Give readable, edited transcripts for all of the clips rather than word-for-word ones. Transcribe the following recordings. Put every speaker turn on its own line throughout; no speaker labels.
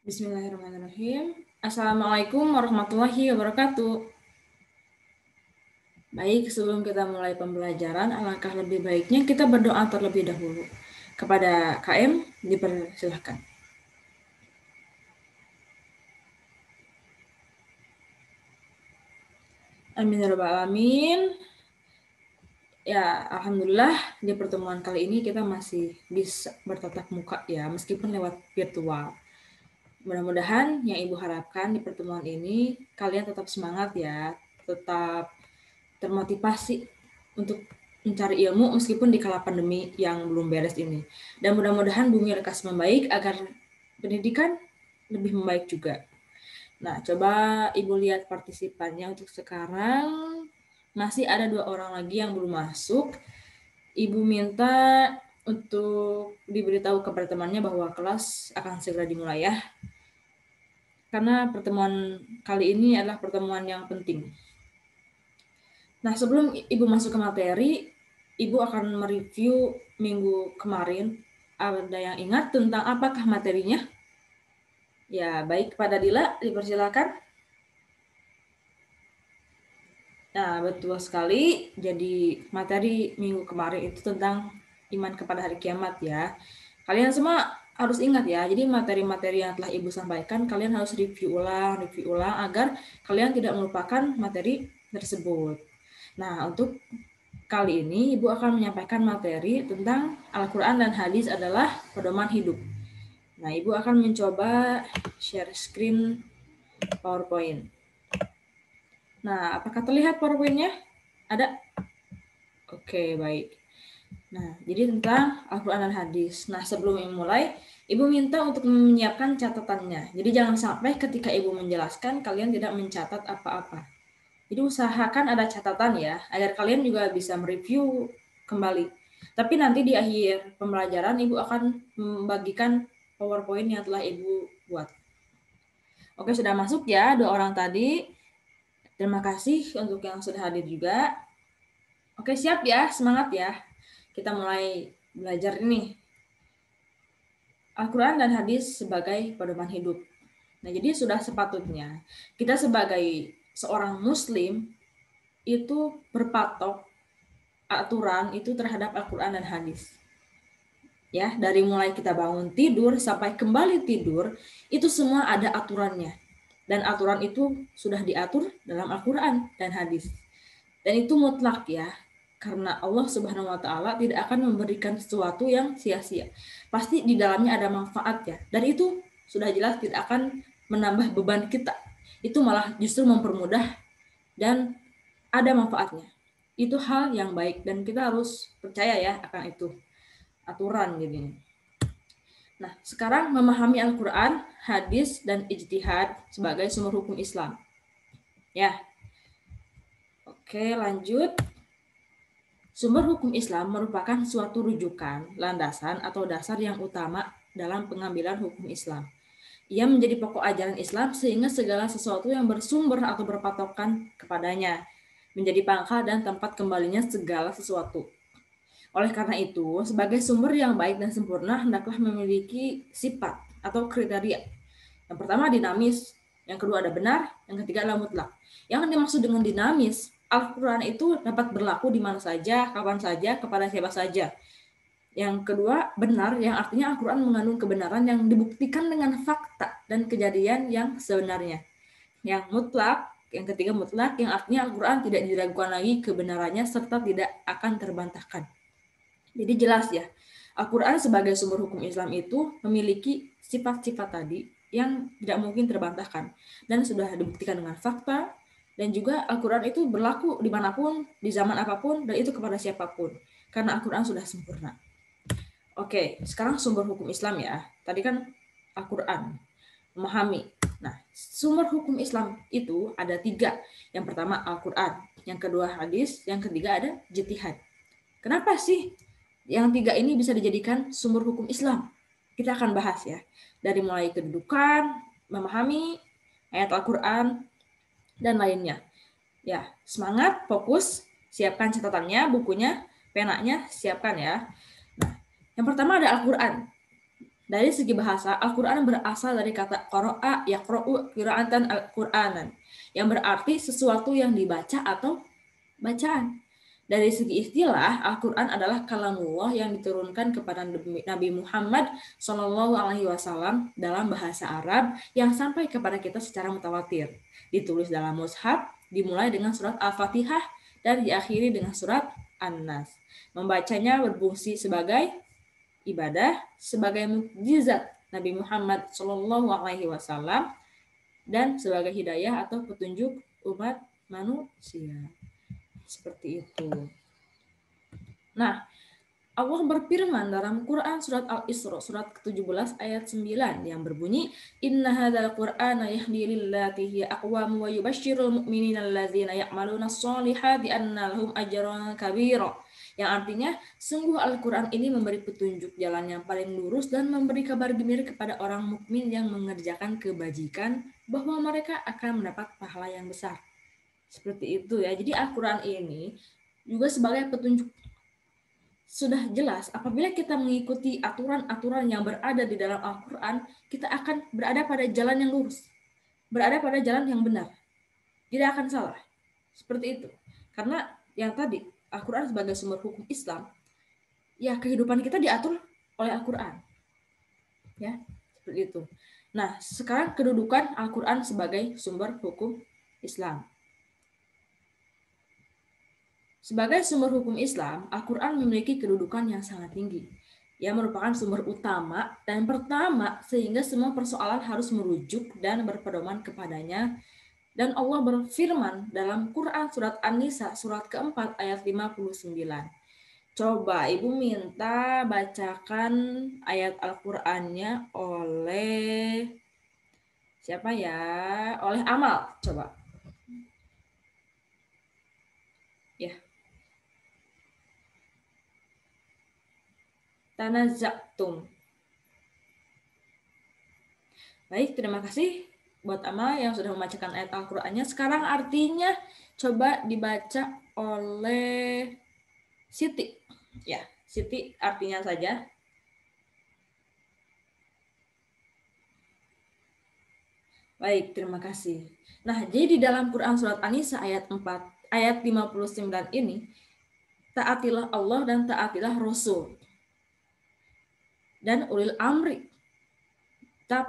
Bismillahirrahmanirrahim. Assalamualaikum warahmatullahi wabarakatuh. Baik, sebelum kita mulai pembelajaran, alangkah lebih baiknya kita berdoa terlebih dahulu. Kepada KM, dipersilahkan. Amin ya rabbal alamin. Ya, alhamdulillah di pertemuan kali ini kita masih bisa bertatap muka ya, meskipun lewat virtual. Mudah-mudahan yang Ibu harapkan di pertemuan ini kalian tetap semangat ya, tetap termotivasi untuk mencari ilmu meskipun di kala pandemi yang belum beres ini. Dan mudah-mudahan bumi lekas membaik agar pendidikan lebih membaik juga. Nah, coba Ibu lihat partisipannya untuk sekarang. Masih ada 2 orang lagi yang belum masuk. Ibu minta untuk diberitahu kepada temannya bahwa kelas akan segera dimulai ya. Karena pertemuan kali ini adalah pertemuan yang penting. Nah, sebelum Ibu masuk ke materi, Ibu akan mereview minggu kemarin. Ada yang ingat tentang apakah materinya? Ya, baik, kepada Dila, dipersilakan. Nah, betul sekali. Jadi, materi minggu kemarin itu tentang iman kepada hari kiamat ya. Kalian semua harus ingat ya, jadi materi-materi yang telah Ibu sampaikan, kalian harus review ulang agar kalian tidak melupakan materi tersebut. Nah, untuk kali ini Ibu akan menyampaikan materi tentang Al-Quran dan hadis adalah pedoman hidup. Nah, Ibu akan mencoba share screen PowerPoint. Nah, apakah terlihat PowerPoint-nya? Ada? Oke, baik. Nah, jadi tentang Al-Quran dan hadis. Nah, sebelum memulai, Ibu minta untuk menyiapkan catatannya. Jadi jangan sampai ketika Ibu menjelaskan, kalian tidak mencatat apa-apa. Jadi usahakan ada catatan ya, agar kalian juga bisa mereview kembali. Tapi nanti di akhir pembelajaran Ibu akan membagikan PowerPoint yang telah Ibu buat. Oke, sudah masuk ya 2 orang tadi. Terima kasih untuk yang sudah hadir juga. Oke, siap ya, semangat ya. Kita mulai belajar ini. Al-Quran dan hadis sebagai pedoman hidup. Nah, jadi sudah sepatutnya kita sebagai seorang muslim itu berpatok aturan itu terhadap Al-Quran dan hadis. Ya, dari mulai kita bangun tidur sampai kembali tidur, itu semua ada aturannya. Dan aturan itu sudah diatur dalam Al-Quran dan hadis. Dan itu mutlak ya, karena Allah Subhanahu wa taala tidak akan memberikan sesuatu yang sia-sia. Pasti di dalamnya ada manfaatnya. Dan itu sudah jelas tidak akan menambah beban kita. Itu malah justru mempermudah dan ada manfaatnya. Itu hal yang baik dan kita harus percaya ya akan itu aturan jadi. Nah, sekarang memahami Al-Qur'an, hadis dan ijtihad sebagai sumber hukum Islam. Ya. Oke, lanjut. Sumber hukum Islam merupakan suatu rujukan, landasan atau dasar yang utama dalam pengambilan hukum Islam. Ia menjadi pokok ajaran Islam sehingga segala sesuatu yang bersumber atau berpatokan kepadanya menjadi pangkal dan tempat kembalinya segala sesuatu. Oleh karena itu, sebagai sumber yang baik dan sempurna, hendaklah memiliki sifat atau kriteria. Yang pertama dinamis, yang kedua ada benar, yang ketiga adalah mutlak. Yang dimaksud dengan dinamis, Al-Quran itu dapat berlaku di mana saja, kapan saja, kepada siapa saja. Yang kedua, benar, yang artinya Al-Quran mengandung kebenaran yang dibuktikan dengan fakta dan kejadian yang sebenarnya. Yang mutlak, yang ketiga mutlak, yang artinya Al-Quran tidak diragukan lagi kebenarannya serta tidak akan terbantahkan. Jadi jelas ya, Al-Quran sebagai sumber hukum Islam itu memiliki sifat-sifat tadi yang tidak mungkin terbantahkan dan sudah dibuktikan dengan fakta, dan juga Al-Quran itu berlaku dimanapun, di zaman apapun, dan itu kepada siapapun karena Al-Quran sudah sempurna. Oke, sekarang sumber hukum Islam ya. Tadi kan Al-Quran, memahami. Nah, sumber hukum Islam itu ada 3. Yang pertama Al-Quran, yang kedua hadis, yang ketiga ada ijtihad. Kenapa sih yang 3 ini bisa dijadikan sumber hukum Islam? Kita akan bahas ya. Dari mulai kedudukan, memahami ayat Al-Quran, dan lainnya. Ya, semangat, fokus, siapkan catatannya, bukunya, penanya, siapkan ya. Nah, yang pertama ada Al-Quran. Dari segi bahasa, Al-Quran berasal dari kata qara'a yaqra'u qira'atan al-Qur'anan, yang berarti sesuatu yang dibaca atau bacaan. Dari segi istilah, Al-Quran adalah kalamullah yang diturunkan kepada Nabi Muhammad SAW dalam bahasa Arab yang sampai kepada kita secara mutawatir. Ditulis dalam mushaf, dimulai dengan surat Al-Fatihah dan diakhiri dengan surat An-Nas. Membacanya berfungsi sebagai ibadah, sebagai mukjizat Nabi Muhammad SAW, dan sebagai hidayah atau petunjuk umat manusia. Seperti itu. Nah, Allah berfirman dalam Quran surat Al-Isra surat ke-17 ayat 9 yang berbunyi, Inna hadzal Qur'ana yahdi lillati hiya aqwam wa yubashshirul mu'minina alladzina ya'maluna ash-shalihati anna lahum ajran kabira. Yang artinya, sungguh Al-Quran ini memberi petunjuk jalan yang paling lurus dan memberi kabar gembira kepada orang mukmin yang mengerjakan kebajikan bahwa mereka akan mendapat pahala yang besar. Seperti itu ya. Jadi Al-Quran ini juga sebagai petunjuk. Sudah jelas, apabila kita mengikuti aturan-aturan yang berada di dalam Al-Quran, kita akan berada pada jalan yang lurus, berada pada jalan yang benar, tidak akan salah. Seperti itu. Karena yang tadi, Al-Quran sebagai sumber hukum Islam, ya kehidupan kita diatur oleh Al-Quran. Ya, seperti itu. Nah, sekarang kedudukan Al-Quran sebagai sumber hukum Islam. Sebagai sumber hukum Islam, Al-Quran memiliki kedudukan yang sangat tinggi. Ia merupakan sumber utama dan pertama sehingga semua persoalan harus merujuk dan berpedoman kepadanya. Dan Allah berfirman dalam Quran surat An-Nisa surat keempat ayat 59. Coba Ibu minta bacakan ayat Al-Qurannya oleh siapa ya? Oleh Amal, coba. Ya. Tanazzatum. Baik, terima kasih buat Amal yang sudah membacakan ayat Al-Qur'annya. Sekarang artinya coba dibaca oleh Siti. Ya, Siti artinya saja. Baik, terima kasih. Nah, jadi di dalam Quran surat An-Nisa ayat 4 ayat 59 ini, taatilah Allah dan taatilah Rasul dan ulil amri.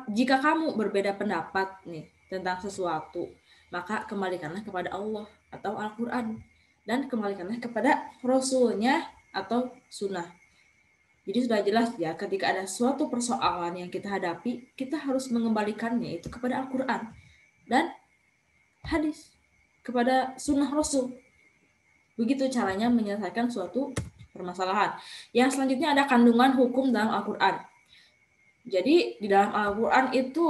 Jika kamu berbeda pendapat nih tentang sesuatu, maka kembalikanlah kepada Allah atau Al-Quran dan kembalikanlah kepada Rasulnya atau Sunnah. Jadi sudah jelas ya, ketika ada suatu persoalan yang kita hadapi, kita harus mengembalikannya itu kepada Al-Quran dan hadis, kepada Sunnah Rasul. Begitu caranya menyelesaikan suatu permasalahan. Yang selanjutnya ada kandungan hukum dalam Al-Quran. Jadi di dalam Al-Quran itu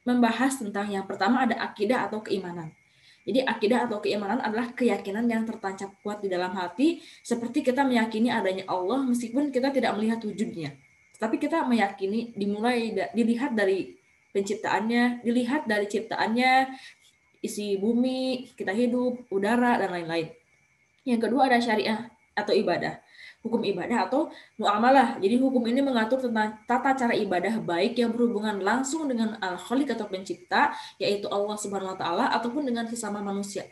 membahas tentang yang pertama ada akidah atau keimanan. Jadi akidah atau keimanan adalah keyakinan yang tertancap kuat di dalam hati, seperti kita meyakini adanya Allah meskipun kita tidak melihat wujudnya. Tapi kita meyakini dilihat dari penciptaannya, dilihat dari ciptaannya, isi bumi, kita hidup, udara, dan lain-lain. Yang kedua ada syariah atau ibadah. Hukum ibadah atau muamalah. Jadi hukum ini mengatur tentang tata cara ibadah baik yang berhubungan langsung dengan Al-Khaliq atau pencipta, yaitu Allah Subhanahu wa taala, ataupun dengan sesama manusia,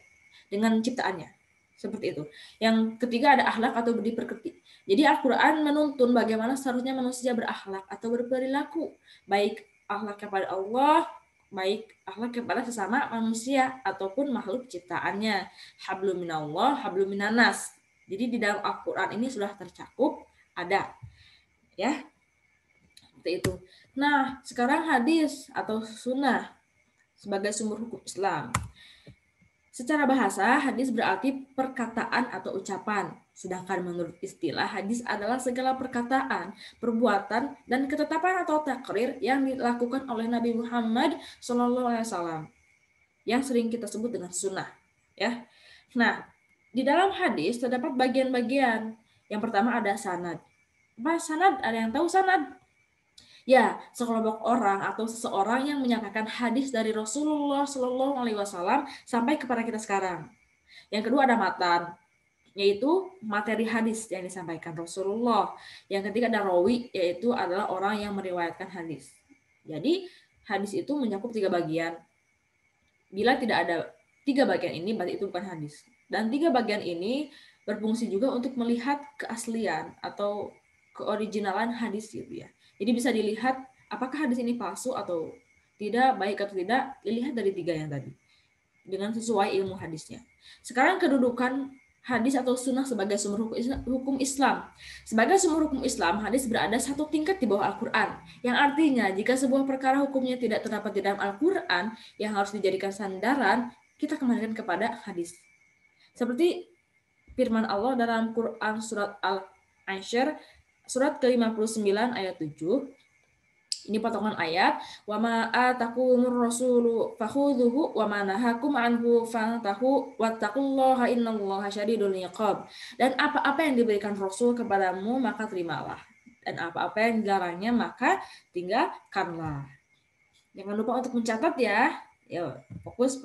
dengan ciptaannya. Seperti itu. Yang ketiga ada akhlak atau budi pekerti. Jadi Al-Qur'an menuntun bagaimana seharusnya manusia berakhlak atau berperilaku, baik akhlak kepada Allah, baik akhlak kepada sesama manusia ataupun makhluk ciptaannya. Hablum minallah, hablum minanas. Jadi di dalam Al-Quran ini sudah tercakup ada, ya, seperti itu. Nah, sekarang hadis atau sunnah sebagai sumber hukum Islam. Secara bahasa, hadis berarti perkataan atau ucapan. Sedangkan menurut istilah, hadis adalah segala perkataan, perbuatan, dan ketetapan atau takrir yang dilakukan oleh Nabi Muhammad SAW, yang sering kita sebut dengan sunnah, ya. Nah, di dalam hadis terdapat bagian-bagian. Yang pertama ada sanad. Apa sanad? Ada yang tahu sanad? Ya, sekelompok orang atau seseorang yang menyampaikan hadis dari Rasulullah SAW sampai kepada kita sekarang. Yang kedua ada matan. yaitu materi hadis yang disampaikan Rasulullah. Yang ketiga ada rawi, yaitu adalah orang yang meriwayatkan hadis. Jadi hadis itu mencakup 3 bagian. Bila tidak ada 3 bagian ini, berarti itu bukan hadis. Dan 3 bagian ini berfungsi juga untuk melihat keaslian atau keoriginalan hadis gitu ya. Jadi bisa dilihat apakah hadis ini palsu atau tidak, baik atau tidak, dilihat dari 3 yang tadi dengan sesuai ilmu hadisnya. Sekarang kedudukan hadis atau sunnah sebagai sumber hukum Islam. Sebagai sumber hukum Islam, hadis berada satu tingkat di bawah Al-Quran. Yang artinya, jika sebuah perkara hukumnya tidak terdapat di dalam Al-Quran yang harus dijadikan sandaran, kita kembalikan kepada hadis. Seperti firman Allah dalam Quran surat Al-Ansyr, surat ke-59 ayat 7. Ini potongan ayat, wa ma atakumur rasulu fakhudhuhu wa ma nahakum anhu fantahu wattaqullaha innallaha syadidul iqab. Dan apa-apa yang diberikan Rasul kepadamu maka terimalah, dan apa-apa yang dilarangnya maka tinggalkanlah. Jangan lupa untuk mencatat ya. Ya, fokus.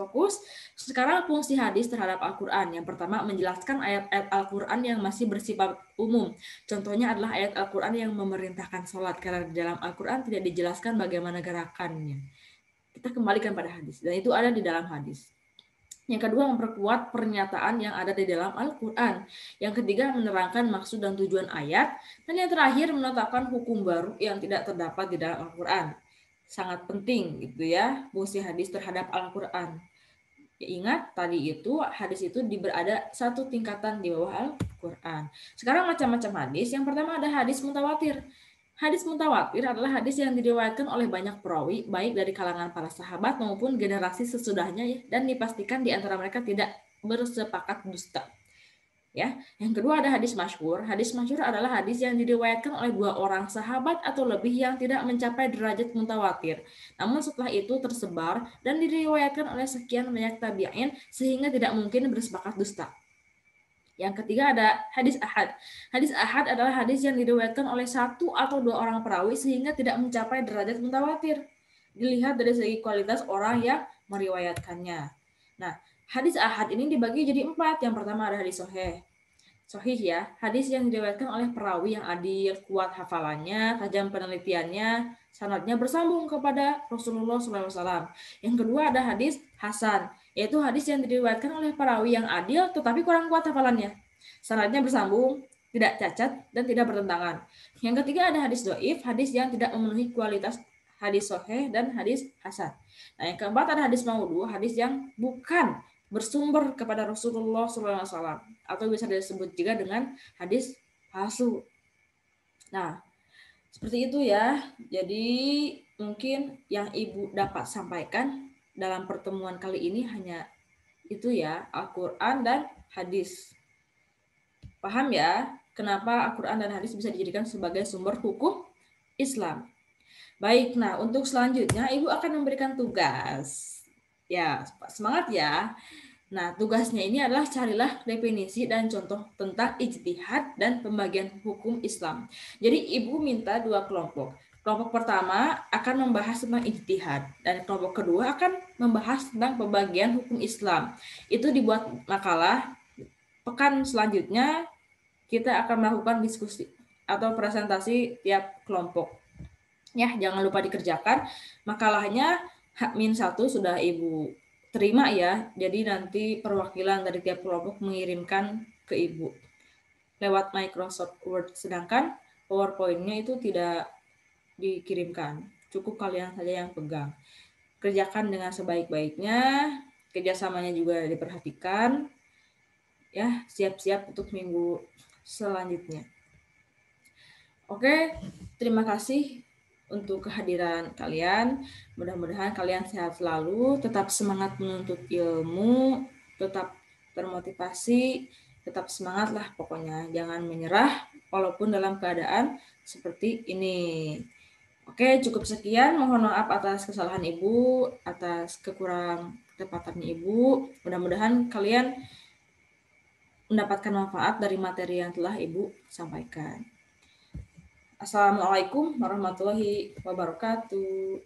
Sekarang fungsi hadis terhadap Al-Quran. Yang pertama, menjelaskan ayat-ayat Al-Quran yang masih bersifat umum. Contohnya adalah ayat Al-Quran yang memerintahkan sholat, karena di dalam Al-Quran tidak dijelaskan bagaimana gerakannya. Kita kembalikan pada hadis, dan itu ada di dalam hadis. Yang kedua, memperkuat pernyataan yang ada di dalam Al-Quran. Yang ketiga, menerangkan maksud dan tujuan ayat. Dan yang terakhir, menetapkan hukum baru yang tidak terdapat di dalam Al-Quran. Sangat penting gitu ya, fungsi hadis terhadap Al-Quran. Ya, ingat tadi itu hadis itu berada satu tingkatan di bawah Al-Quran. Sekarang macam-macam hadis. Yang pertama ada hadis mutawatir. Hadis mutawatir adalah hadis yang diriwayatkan oleh banyak perawi, baik dari kalangan para sahabat maupun generasi sesudahnya, dan dipastikan di antara mereka tidak bersepakat dusta. Ya, yang kedua ada hadis masyhur. Hadis masyhur adalah hadis yang diriwayatkan oleh 2 orang sahabat atau lebih yang tidak mencapai derajat mutawatir. Namun setelah itu tersebar dan diriwayatkan oleh sekian banyak tabi'in sehingga tidak mungkin bersepakat dusta. Yang ketiga ada hadis ahad. Hadis ahad adalah hadis yang diriwayatkan oleh 1 atau 2 orang perawi sehingga tidak mencapai derajat mutawatir. Dilihat dari segi kualitas orang yang meriwayatkannya. Nah, hadis ahad ini dibagi jadi 4. Yang pertama ada hadis sahih. Sahih ya, hadis yang diriwayatkan oleh perawi yang adil, kuat hafalannya, tajam penelitiannya, sanadnya bersambung kepada Rasulullah SAW. Yang kedua ada hadis hasan, yaitu hadis yang diriwayatkan oleh perawi yang adil tetapi kurang kuat hafalannya. Sanadnya bersambung, tidak cacat, dan tidak bertentangan. Yang ketiga ada hadis dhaif, hadis yang tidak memenuhi kualitas hadis sahih dan hadis hasan. Nah, yang keempat ada hadis maudhu, hadis yang bukan bersumber kepada Rasulullah SAW, atau bisa disebut juga dengan hadis palsu. Nah, seperti itu ya. Jadi mungkin yang Ibu dapat sampaikan dalam pertemuan kali ini hanya itu ya, Al-Quran dan hadis. Paham ya kenapa Al-Quran dan hadis bisa dijadikan sebagai sumber hukum Islam? Baik, nah untuk selanjutnya Ibu akan memberikan tugas. Ya, semangat ya. Nah, tugasnya ini adalah carilah definisi dan contoh tentang ijtihad dan pembagian hukum Islam. Jadi Ibu minta 2 kelompok. Kelompok pertama akan membahas tentang ijtihad dan kelompok kedua akan membahas tentang pembagian hukum Islam. Itu dibuat makalah. Pekan selanjutnya kita akan melakukan diskusi atau presentasi tiap kelompok. Ya, jangan lupa dikerjakan. Makalahnya H-1 sudah Ibu terima ya. Jadi nanti perwakilan dari tiap kelompok mengirimkan ke Ibu lewat Microsoft Word. Sedangkan PowerPoint-nya itu tidak dikirimkan. Cukup kalian saja yang pegang. Kerjakan dengan sebaik-baiknya. Kerjasamanya juga diperhatikan. Ya, siap-siap untuk minggu selanjutnya. Oke, terima kasih untuk kehadiran kalian. Mudah-mudahan kalian sehat selalu, tetap semangat menuntut ilmu, tetap termotivasi, tetap semangatlah pokoknya. Jangan menyerah walaupun dalam keadaan seperti ini. Oke, cukup sekian. Mohon maaf atas kesalahan Ibu, atas kekurang ketepatannya Ibu. Mudah-mudahan kalian mendapatkan manfaat dari materi yang telah Ibu sampaikan. Assalamualaikum warahmatullahi wabarakatuh.